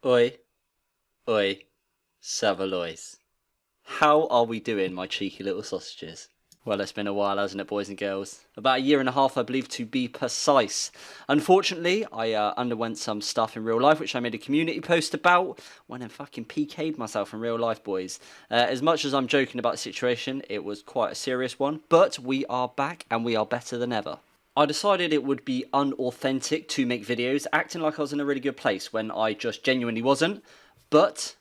Oi, oi, Savalois. How are we doing, my cheeky little sausages? Well, it's been a while, hasn't it, boys and girls? About a year and a half, I believe, to be precise. Unfortunately, I underwent some stuff in real life, which I made a community post about when I fucking PK'd myself in real life, boys. As much as I'm joking about the situation, it was quite a serious one, but we are back and we are better than ever. I decided it would be unauthentic to make videos acting like I was in a really good place when I just genuinely wasn't, but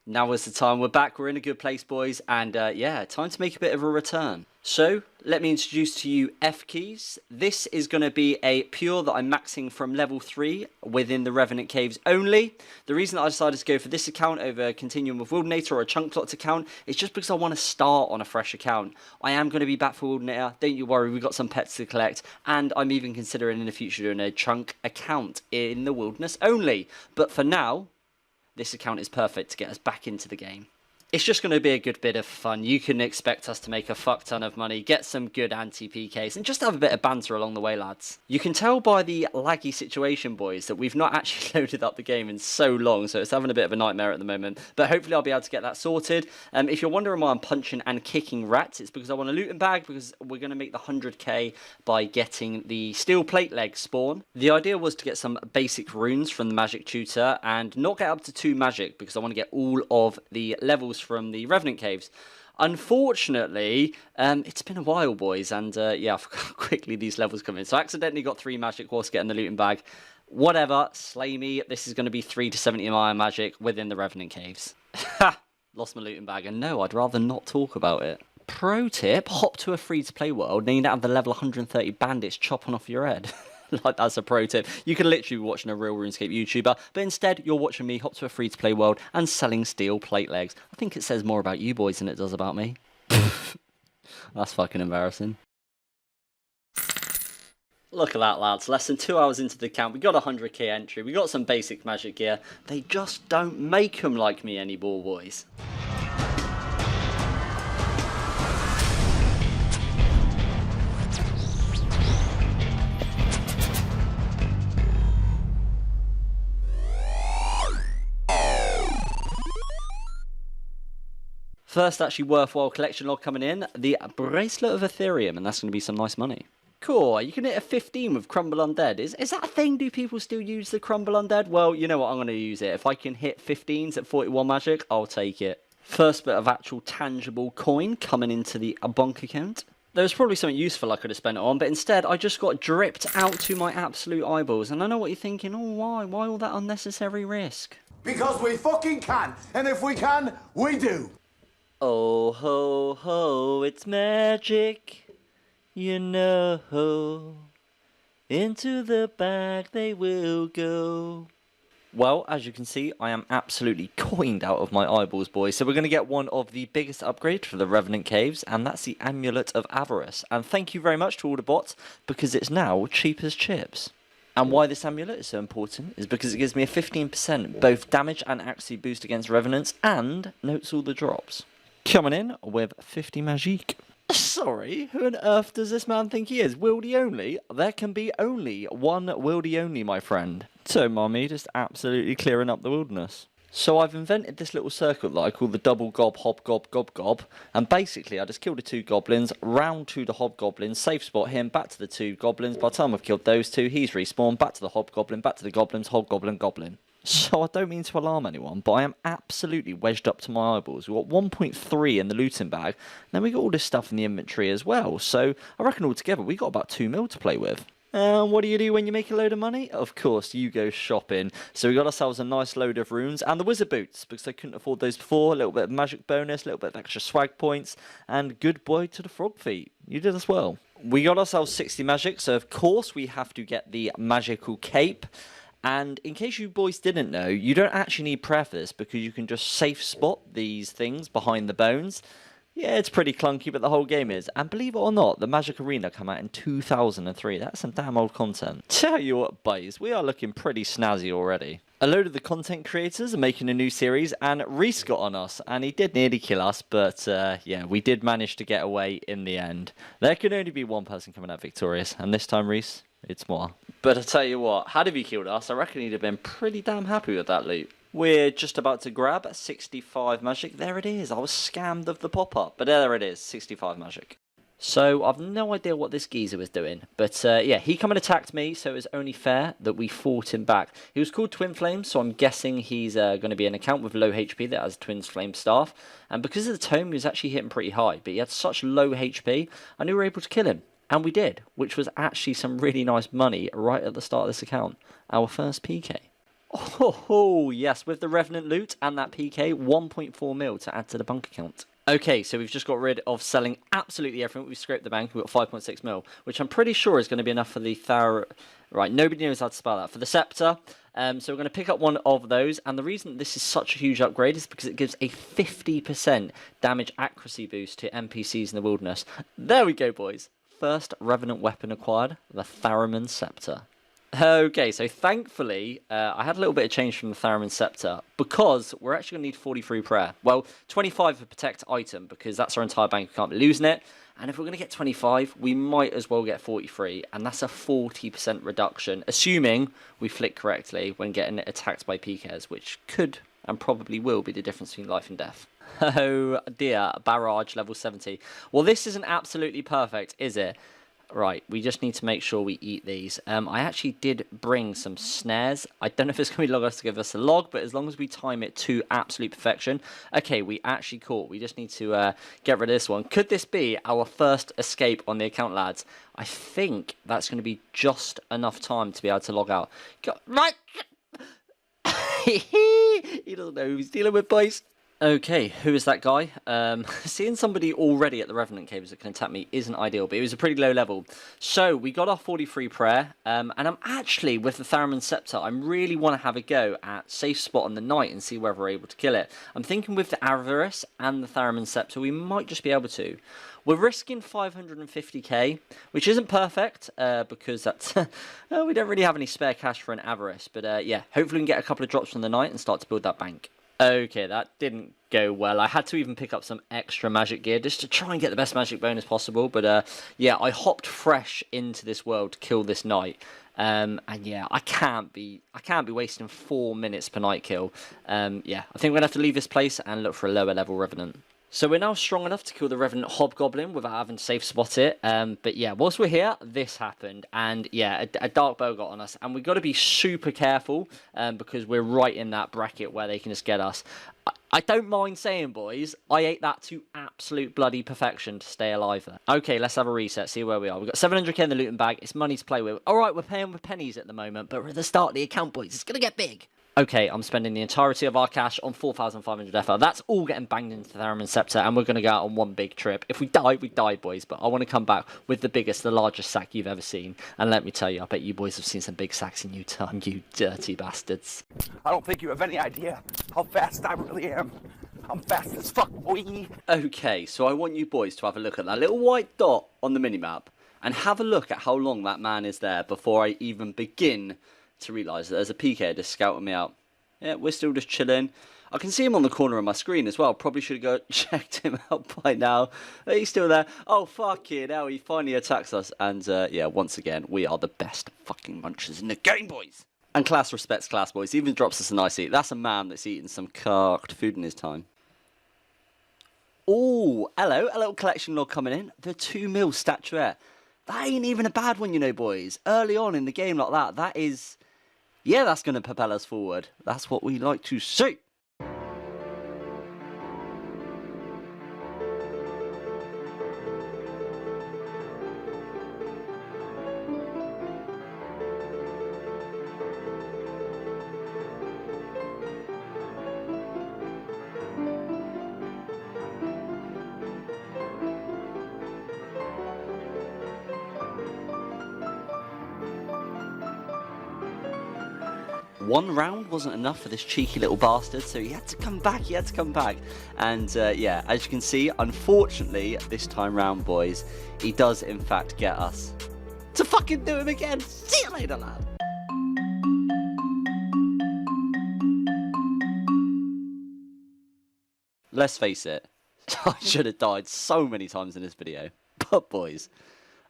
now is the time. We're back, we're in a good place, boys, and yeah, time to make a bit of a return. So, let me introduce to you F keys. This is going to be a pure that I'm maxing from level 3 within the Revenant caves only. The reason that I decided to go for this account over continuing with Wildanator or a chunk plot account is just because I want to start on a fresh account. I am going to be back for Wildanator, don't you worry, we've got some pets to collect, and I'm even considering in the future doing a chunk account in the wilderness only. But for now, this account is perfect to get us back into the game. It's just going to be a good bit of fun. You can expect us to make a fuck ton of money, get some good anti-PKs, and just have a bit of banter along the way, lads. You can tell by the laggy situation, boys, that we've not actually loaded up the game in so long, so it's having a bit of a nightmare at the moment. But hopefully I'll be able to get that sorted. If you're wondering why I'm punching and kicking rats, it's because I want a looting bag, because we're going to make the 100k by getting the steel plate leg spawn. The idea was to get some basic runes from the magic tutor and not get up to 2 magic, because I want to get all of the levels from the Revenant caves. Unfortunately, it's been a while, boys, and yeah, I forgot how quickly these levels come in. So I accidentally got 3 magic whilst getting the looting bag. Whatever, slay me. This is going to be 3 to 70 iron magic within the Revenant caves. Ha! Lost my looting bag, and no, I'd rather not talk about it. Pro tip, hop to a free-to-play world, and you don't have the level 130 bandits chopping off your head. Like, that's a pro tip. You could literally be watching a real RuneScape YouTuber, but instead you're watching me hop to a free-to-play world and selling steel plate legs. I think it says more about you boys than it does about me. That's fucking embarrassing. Look at that, lads. Less than 2 hours into the camp, we got a 100k entry, we got some basic magic gear. They just don't make them like me anymore, boys. First actually worthwhile collection log coming in, the Bracelet of Ethereum, and that's going to be some nice money. Cool, you can hit a 15 with Crumble Undead. Is that a thing? Do people still use the Crumble Undead? Well, you know what, I'm going to use it. If I can hit 15s at 41 magic, I'll take it. First bit of actual tangible coin coming into the Bonk account. There's probably something useful I could have spent it on, but instead I just got dripped out to my absolute eyeballs. And I know what you're thinking, oh why? Why all that unnecessary risk? Because we fucking can, and if we can, we do. Oh ho ho, it's magic, you know, into the bag they will go. Well, as you can see, I am absolutely coined out of my eyeballs, boys. So we're going to get one of the biggest upgrades for the Revenant caves, and that's the Amulet of Avarice. And thank you very much to all the bots, because it's now cheap as chips. And why this amulet is so important is because it gives me a 15% both damage and accuracy boost against Revenants, and notes all the drops. Coming in with 50 magique. Sorry, who on earth does this man think he is? Wildy only? There can be only one Wildy only, my friend. So, mommy, just absolutely clearing up the wilderness. So I've invented this little circle that I call the double gob, hobgob, gob gob. And basically, I just kill the 2 goblins, round to the hobgoblin, safe spot him, back to the 2 goblins. By the time I've killed those 2, he's respawned, back to the hobgoblin, back to the goblins, hobgoblin, goblin. So I don't mean to alarm anyone, but I am absolutely wedged up to my eyeballs. We've got 1.3 in the looting bag, and then we got all this stuff in the inventory as well. So I reckon altogether we got about 2 mil to play with. And what do you do when you make a load of money? Of course, you go shopping. So we got ourselves a nice load of runes and the wizard boots, because I couldn't afford those before. A little bit of magic bonus, a little bit of extra swag points, and good boy to the frog feet. You did as well. We got ourselves 60 magic, so of course we have to get the magical cape. And in case you boys didn't know, you don't actually need prayer for this, because you can just safe spot these things behind the bones. Yeah, it's pretty clunky, but the whole game is. And believe it or not, the Magic Arena came out in 2003. That's some damn old content. Tell you what, boys, we are looking pretty snazzy already. A load of the content creators are making a new series, and Reese got on us, and he did nearly kill us, but yeah, we did manage to get away in the end. There can only be one person coming out victorious, and this time, Reese, it's moi. But I tell you what, had he killed us, I reckon he'd have been pretty damn happy with that loot. We're just about to grab 65 magic. There it is. I was scammed of the pop-up, but there it is, 65 magic. So I've no idea what this geezer was doing, but yeah, he come and attacked me, so it was only fair that we fought him back. He was called Twin Flame, so I'm guessing he's going to be an account with low HP that has Twin Flame staff, and because of the tome, he was actually hitting pretty high, but he had such low HP, I knew we were able to kill him, and we did, which was actually some really nice money right at the start of this account. Our first PK. Oh, yes, with the Revenant loot and that PK, 1.4 mil to add to the bank account. Okay, so we've just got rid of selling absolutely everything. We've scraped the bank. We've got 5.6 mil, which I'm pretty sure is going to be enough for the Right, nobody knows how to spell that. For the Scepter. So we're going to pick up one of those. And the reason this is such a huge upgrade is because it gives a 50% damage accuracy boost to NPCs in the wilderness. There we go, boys. First Revenant weapon acquired, the Theremin Scepter. Okay, so thankfully, I had a little bit of change from the Theremin Scepter because we're actually going to need 43 prayer. Well, 25 for protect item because that's our entire bank. We can't be losing it. And if we're going to get 25, we might as well get 43. And that's a 40% reduction, assuming we flick correctly when getting attacked by PKs, which could and probably will be the difference between life and death. Oh dear, barrage level 70. Well, this isn't absolutely perfect, is it? Right, we just need to make sure we eat these. I actually did bring some snares. I don't know if it's going to be long enough to give us a log, but as long as we time it to absolute perfection. Okay, we actually caught. We just need to get rid of this one. Could this be our first escape on the account, lads? I think that's going to be just enough time to be able to log out. Right. He doesn't know who he's dealing with, boys. Okay, who is that guy? Seeing somebody already at the Revenant Caves that can attack me isn't ideal, but it was a pretty low level. So, we got our 43 prayer, and I'm actually, with the Theremin Scepter, I really want to have a go at safe spot on the night and see whether we're able to kill it. I'm thinking with the Avarice and the Theremin Scepter, we might just be able to. We're risking 550k, which isn't perfect, because that's we don't really have any spare cash for an Avarice, but yeah, hopefully we can get a couple of drops from the night and start to build that bank. Okay, that didn't go well. I had to even pick up some extra magic gear just to try and get the best magic bonus possible. But yeah, I hopped fresh into this world to kill this knight. And yeah, I can't be wasting 4 minutes per night kill. Yeah, I think we're gonna have to leave this place and look for a lower level Revenant. So we're now strong enough to kill the Revenant Hobgoblin without having to safe spot it. But yeah, whilst we're here, this happened. And yeah, a dark bow got on us. And we've got to be super careful because we're right in that bracket where they can just get us. I don't mind saying, boys, I ate that to absolute bloody perfection to stay alive there. Okay, let's have a reset, see where we are. We've got 700k in the looting bag. It's money to play with. All right, we're paying with pennies at the moment, but we're at the start of the account, boys. It's going to get big. Okay, I'm spending the entirety of our cash on 4,500 FR. That's all getting banged into the Theremin Scepter, and we're going to go out on one big trip. If we die, we die, boys, but I want to come back with the biggest, the largest sack you've ever seen. And let me tell you, I bet you boys have seen some big sacks in your time, you dirty bastards. I don't think you have any idea how fast I really am. I'm fast as fuck, boy. Okay, so I want you boys to have a look at that little white dot on the minimap, and have a look at how long that man is there before I even begin to realise that there's a PK just scouting me out. Yeah, we're still just chilling. I can see him on the corner of my screen as well. Probably should have checked him out by now. He's still there. Oh, fucking hell, he finally attacks us. And yeah, once again, we are the best fucking munchers in the game, boys. And class respects class, boys. He even drops us a nice eat. That's a man that's eaten some carked food in his time. Oh, hello. A little collection log coming in. The 2 mil statuette. That ain't even a bad one, you know, boys. Early on in the game like that, that is... yeah, that's going to propel us forward. That's what we like to see. One round wasn't enough for this cheeky little bastard, so he had to come back, And yeah, as you can see, unfortunately, this time round, boys, he does in fact get us. To fucking do him again! See you later, lad! Let's face it, I should have died so many times in this video. But boys,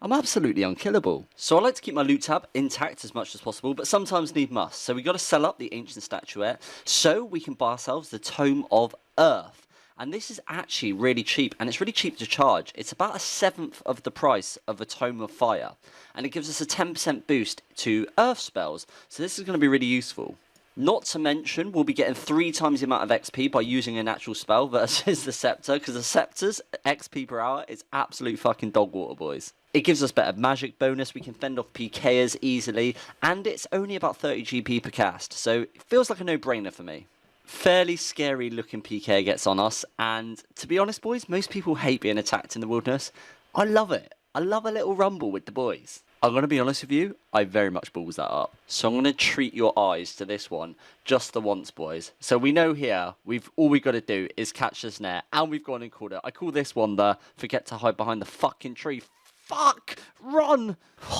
I'm absolutely unkillable. So I like to keep my loot tab intact as much as possible, but sometimes need must. So we got to sell up the ancient statuette so we can buy ourselves the Tome of Earth. And this is actually really cheap, and it's really cheap to charge. It's about 1/7 of the price of a Tome of Fire, and it gives us a 10% boost to Earth spells. So this is going to be really useful. Not to mention, we'll be getting 3 times the amount of XP by using a natural spell versus the Scepter, because the Scepter's XP per hour is absolute fucking dog water, boys. It gives us better magic bonus, we can fend off PKers easily, and it's only about 30 GP per cast, so it feels like a no-brainer for me. Fairly scary looking PK gets on us, and to be honest, boys, most people hate being attacked in the wilderness. I love it. I love a little rumble with the boys. I'm going to be honest with you, I very much balls that up. So I'm going to treat your eyes to this one just the once, boys. So we know here, all we got to do is catch this snare, and we've gone and called it. I call this one the forget to hide behind the fucking tree. Fuck! Run!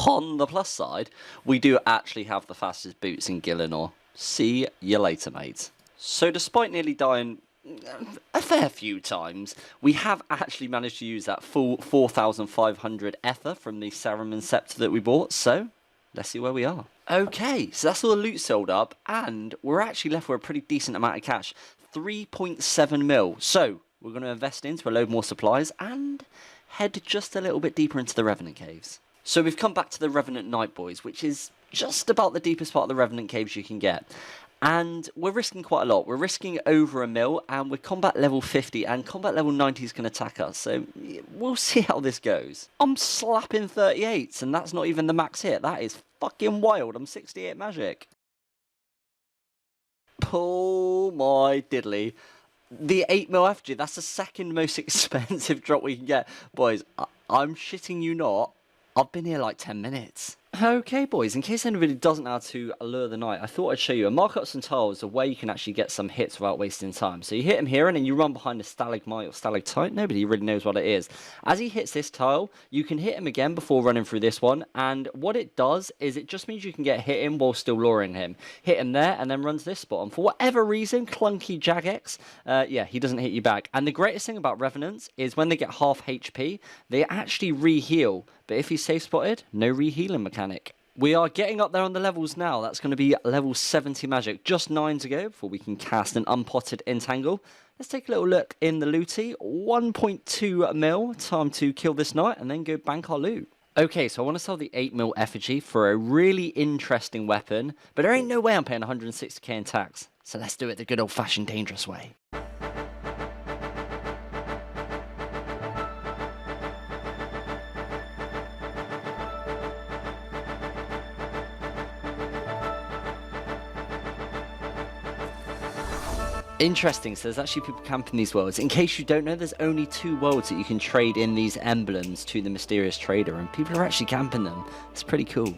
On the plus side, we do actually have the fastest boots in Gillinor. See you later, mate. So despite nearly dying a fair few times, we have actually managed to use that full 4,500 ether from the Saruman Scepter that we bought, so let's see where we are. Okay, so that's all the loot sold up, and we're actually left with a pretty decent amount of cash, 3.7 mil. So we're going to invest into a load more supplies and head just a little bit deeper into the Revenant Caves. So we've come back to the Revenant Night, boys, which is just about the deepest part of the Revenant Caves you can get. And we're risking quite a lot. We're risking over 1 mil, and we're combat level 50, and combat level 90 is going to attack us. So we'll see how this goes. I'm slapping 38s, and that's not even the max hit. That is fucking wild. I'm 68 magic. Oh my diddly. The 8 mil effigy, that's the second most expensive drop we can get. Boys, I'm shitting you not. I've been here like 10 minutes. Okay, boys, in case anybody doesn't know how to lure the knight, I thought I'd show you a mark up some tiles, a way you can actually get some hits without wasting time. So you hit him here, and then you run behind a stalagmite or stalactite. Nobody really knows what it is. As he hits this tile, you can hit him again before running through this one, and what it does is it just means you can get hit him while still luring him. Hit him there, and then run to this spot. And for whatever reason, clunky Jagex, yeah, he doesn't hit you back. And the greatest thing about Revenants is when they get half HP, they actually re-heal. But if he's safe spotted, no re-healing mechanic. We are getting up there on the levels now. That's going to be level 70 magic. Just 9 to go before we can cast an unpotted entangle. Let's take a little look in the looty. 1.2 mil. Time to kill this knight and then go bank our loot. Okay, so I want to sell the 8 mil effigy for a really interesting weapon. But there ain't no way I'm paying 160k in tax. So let's do it the good old-fashioned dangerous way. Interesting, so there's actually people camping these worlds. In case you don't know, there's only 2 worlds that you can trade in these emblems to the mysterious trader, and people are actually camping them. It's pretty cool.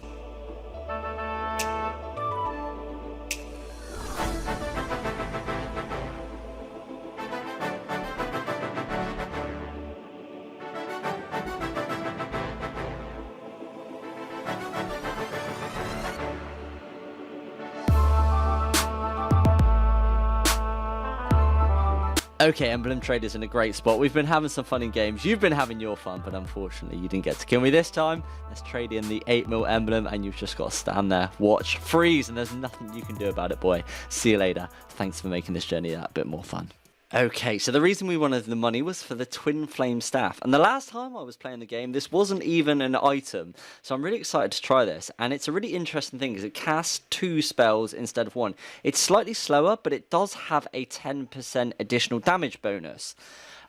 Okay, Emblem Trader's in a great spot. We've been having some fun in games. You've been having your fun, but unfortunately you didn't get to kill me this time. Let's trade in the 8 mil emblem, and you've just got to stand there, watch, freeze, and there's nothing you can do about it, boy. See you later. Thanks for making this journey that bit more fun. Okay, so the reason we wanted the money was for the Twin Flame Staff. And the last time I was playing the game, this wasn't even an item. So I'm really excited to try this. And it's a really interesting thing because it casts 2 spells instead of 1. It's slightly slower, but it does have a 10% additional damage bonus.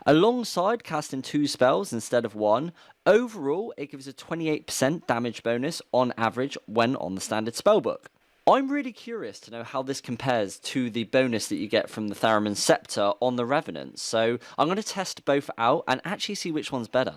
Alongside casting 2 spells instead of 1, overall it gives a 28% damage bonus on average when on the standard spellbook. I'm really curious to know how this compares to the bonus that you get from the Saruman Scepter on the Revenant, so I'm going to test both out and actually see which one's better.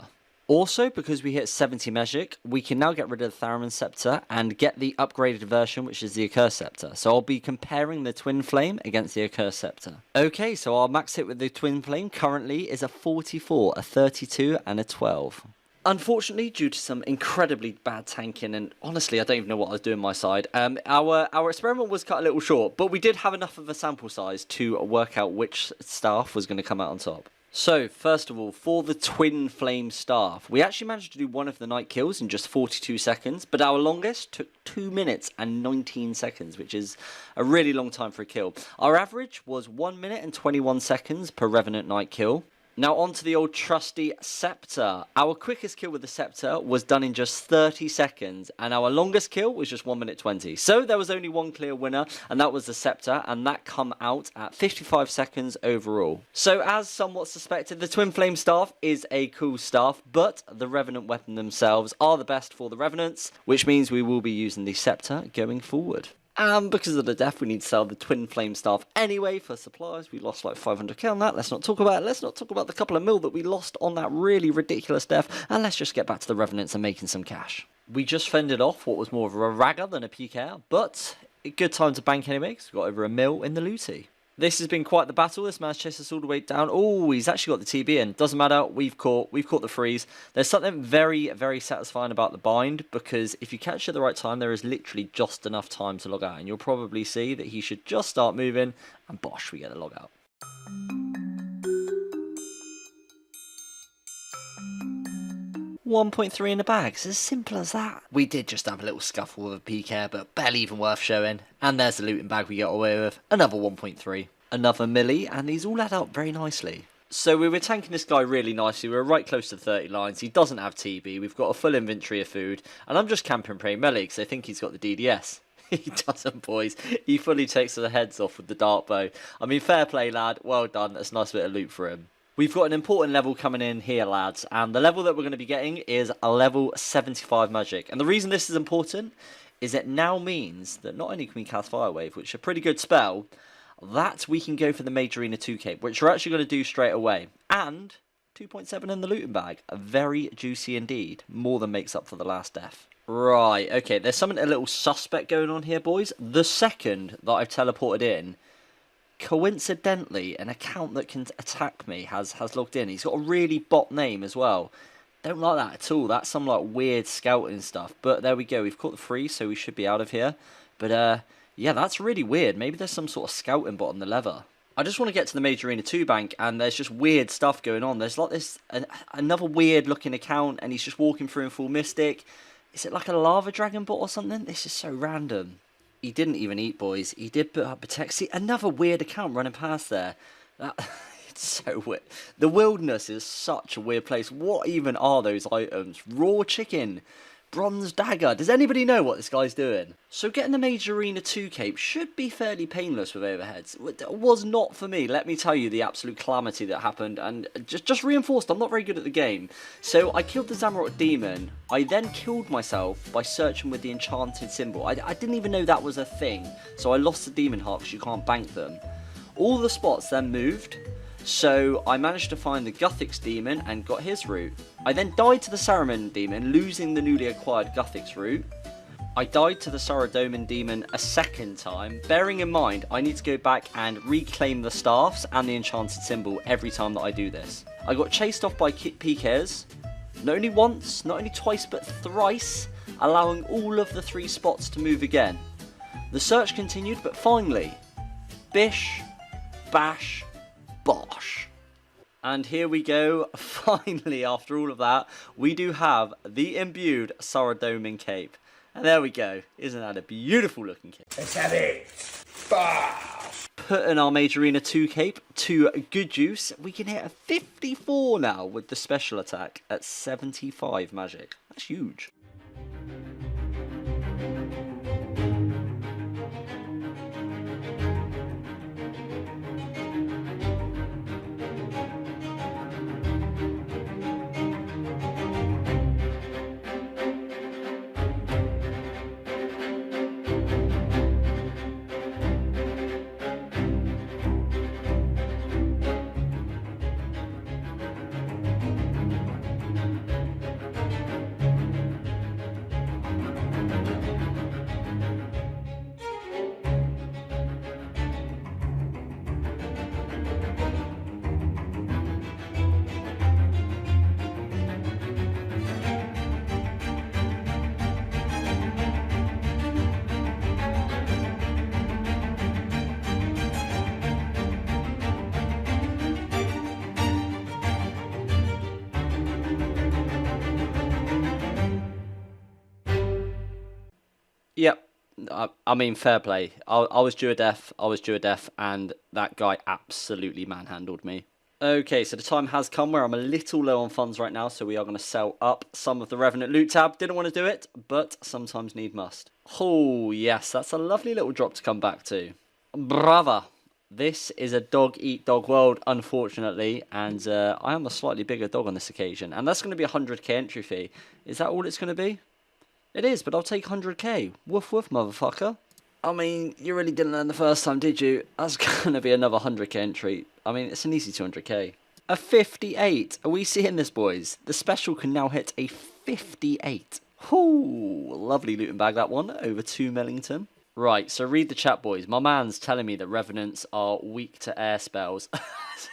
Also, because we hit 70 magic, we can now get rid of the Saruman Scepter and get the upgraded version, which is the Accursed Scepter. So I'll be comparing the Twin Flame against the Accursed Scepter. Okay, so our max hit with the Twin Flame currently is a 44, a 32, and a 12. Unfortunately, due to some incredibly bad tanking, and honestly, I don't even know what I was doing my side, our experiment was cut a little short, but we did have enough of a sample size to work out which staff was going to come out on top. So, first of all, for the twin flame staff, we actually managed to do one of the night kills in just 42 seconds, but our longest took 2 minutes and 19 seconds, which is a really long time for a kill. Our average was 1 minute and 21 seconds per revenant night kill. Now on to the old trusty scepter. Our quickest kill with the scepter was done in just 30 seconds, and our longest kill was just 1 minute 20. So there was only one clear winner, and that was the scepter, and that come out at 55 seconds overall. So as somewhat suspected, the twin flame staff is a cool staff, but the revenant weapon themselves are the best for the revenants, which means we will be using the scepter going forward. And because of the death, we need to sell the twin flame staff anyway for supplies. We lost like 500k on that. Let's not talk about it. Let's not talk about the couple of mil that we lost on that really ridiculous death. And let's just get back to the revenants and making some cash. We just fended off what was more of a ragger than a PKer, but a good time to bank anyway, because we got over a mil in the looty. This has been quite the battle. This man's chased us all the way down. Oh, he's actually got the TB in. Doesn't matter. We've caught the freeze. There's something very, very satisfying about the bind, because if you catch it at the right time, there is literally just enough time to log out. And you'll probably see that he should just start moving, and bosh, we get a log out. $1.3 in the bag. It's as simple as that. We did just have a little scuffle with a PK, but barely even worth showing. And there's the looting bag we got away with. Another 1.3. Another milli, and these all add up very nicely. So we were tanking this guy really nicely. We were right close to 30 lines. He doesn't have TB. We've got a full inventory of food. And I'm just camping praying melee because I think he's got the DDS. He doesn't, boys. He fully takes the heads off with the dart bow. I mean, fair play, lad. Well done. That's a nice bit of loot for him. We've got an important level coming in here, lads, and the level that we're going to be getting is a level 75 magic. And the reason this is important is it now means that not only can we cast Fire Wave, which is a pretty good spell, that we can go for the Major Arena 2 cape, which we're actually going to do straight away. And 2.7 in the looting bag. Very juicy indeed. More than makes up for the last death. Right, okay, there's something a little suspect going on here, boys. The second that I've teleported in, coincidentally, an account that can attack me has logged in. He's got a really bot name as well. Don't like that at all. That's some like weird scouting stuff. But there we go. We've caught the freeze, so we should be out of here. But yeah, that's really weird. Maybe there's some sort of scouting bot on the lever. I just want to get to the Major Arena 2 bank, and there's just weird stuff going on. There's like this another weird looking account, and he's just walking through in full Mystic. Is it like a lava dragon bot or something? This is so random. He didn't even eat, boys. He did put up a text. See, another weird account running past there. It's so weird. The wilderness is such a weird place. What even are those items? Raw chicken. Bronze dagger. Does anybody know what this guy's doing? So getting the Major Arena 2 cape should be fairly painless with overheads. It was not for me. Let me tell you the absolute calamity that happened, and just reinforced I'm not very good at the game. So I killed the Zamorak demon. I then killed myself by searching with the enchanted symbol. I didn't even know that was a thing. So I lost the demon heart because you can't bank them. All the spots then moved. So I managed to find the Guthix demon and got his route. I then died to the Saruman demon, losing the newly acquired Guthix route. I died to the Saradomin demon a second time, bearing in mind I need to go back and reclaim the staffs and the enchanted symbol every time that I do this. I got chased off by PKers, not only once, not only twice, but thrice, allowing all of the 3 spots to move again. The search continued, but finally, bish, bash, bosh. And here we go. Finally, after all of that, we do have the imbued Saradomin cape. And there we go. Isn't that a beautiful looking cape? Let's have it. Bosh. Putting our Major Arena 2 cape to good use, we can hit a 54 now with the special attack at 75 magic. That's huge. I mean, fair play. I was due a death, and that guy absolutely manhandled me. Okay, so the time has come where I'm a little low on funds right now, so we are going to sell up some of the Revenant loot tab. Didn't want to do it, but sometimes need must. Oh, yes, that's a lovely little drop to come back to. Brava. This is a dog-eat-dog world, unfortunately, and I am a slightly bigger dog on this occasion. And that's going to be a 100k entry fee. Is that all it's going to be? It is, but I'll take 100k. Woof woof, motherfucker. I mean, you really didn't learn the first time, did you? That's going to be another 100k entry. I mean, it's an easy 200k. A 58. Are we seeing this, boys? The special can now hit a 58. Ooh, lovely looting bag, that one. Over 2 Millington. Right, so read the chat, boys. My man's telling me that Revenants are weak to air spells.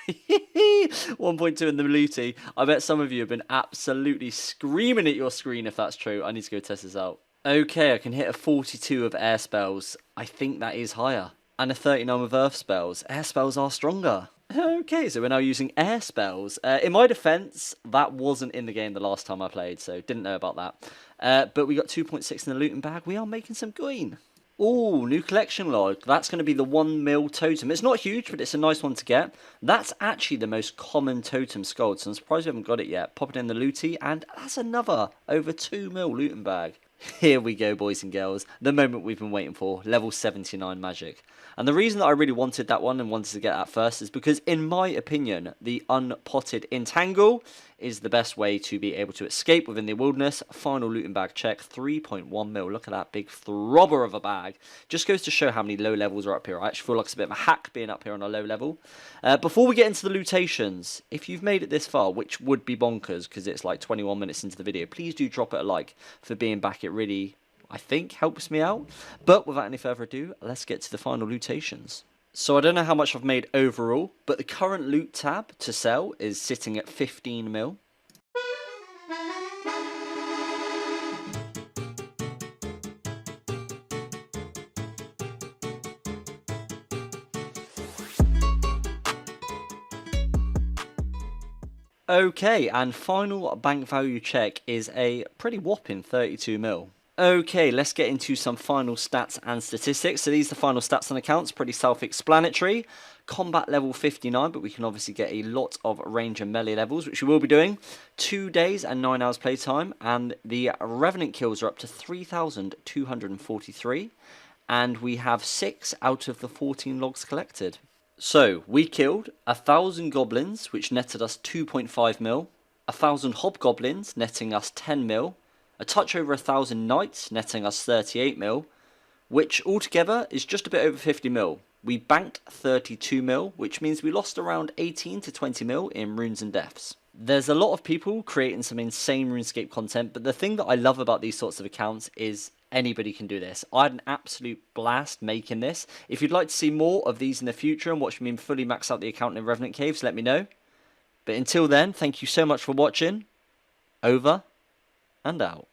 1.2 in the looty. I bet some of you have been absolutely screaming at your screen if that's true. I need to go test this out. Okay, I can hit a 42 of air spells. I think that is higher. And a 39 with earth spells. Air spells are stronger. Okay, so we're now using air spells. In my defense, that wasn't in the game the last time I played, so didn't know about that. But we got 2.6 in the looting bag. We are making some coin. Oh, new collection log. That's going to be the 1 mil totem. It's not huge, but it's a nice one to get. That's actually the most common totem scold, so I'm surprised we haven't got it yet. Pop it in the looty, and that's another over 2 mil looting bag. Here we go, boys and girls. The moment we've been waiting for. Level 79 magic. And the reason that I really wanted that one and wanted to get that first is because, in my opinion, the unpotted entangle is the best way to be able to escape within the wilderness. Final looting bag check, 3.1 mil. Look at that big throbber of a bag. Just goes to show how many low levels are up here. I actually feel like it's a bit of a hack being up here on a low level. Before we get into the lootations, if you've made it this far, which would be bonkers because it's like 21 minutes into the video, please do drop it a like for being back. It really, I think, helps me out. But without any further ado, let's get to the final lootations. So I don't know how much I've made overall, but the current loot tab to sell is sitting at 15 mil. Okay, and final bank value check is a pretty whopping 32 mil. Okay, let's get into some final stats and statistics. So these are the final stats and accounts, pretty self-explanatory. Combat level 59, but we can obviously get a lot of range and melee levels, which we will be doing. 2 days and 9 hours playtime, and the Revenant kills are up to 3,243, and we have 6 out of the 14 logs collected. So, we killed 1,000 goblins, which netted us 2.5 mil, 1,000 hobgoblins, netting us 10 mil, a touch over 1,000 knights, netting us 38 mil, which altogether is just a bit over 50 mil. We banked 32 mil, which means we lost around 18 to 20 mil in runes and deaths. There's a lot of people creating some insane RuneScape content, but the thing that I love about these sorts of accounts is anybody can do this. I had an absolute blast making this. If you'd like to see more of these in the future and watch me fully max out the account in Revenant Caves, let me know. But until then, thank you so much for watching. Over and out.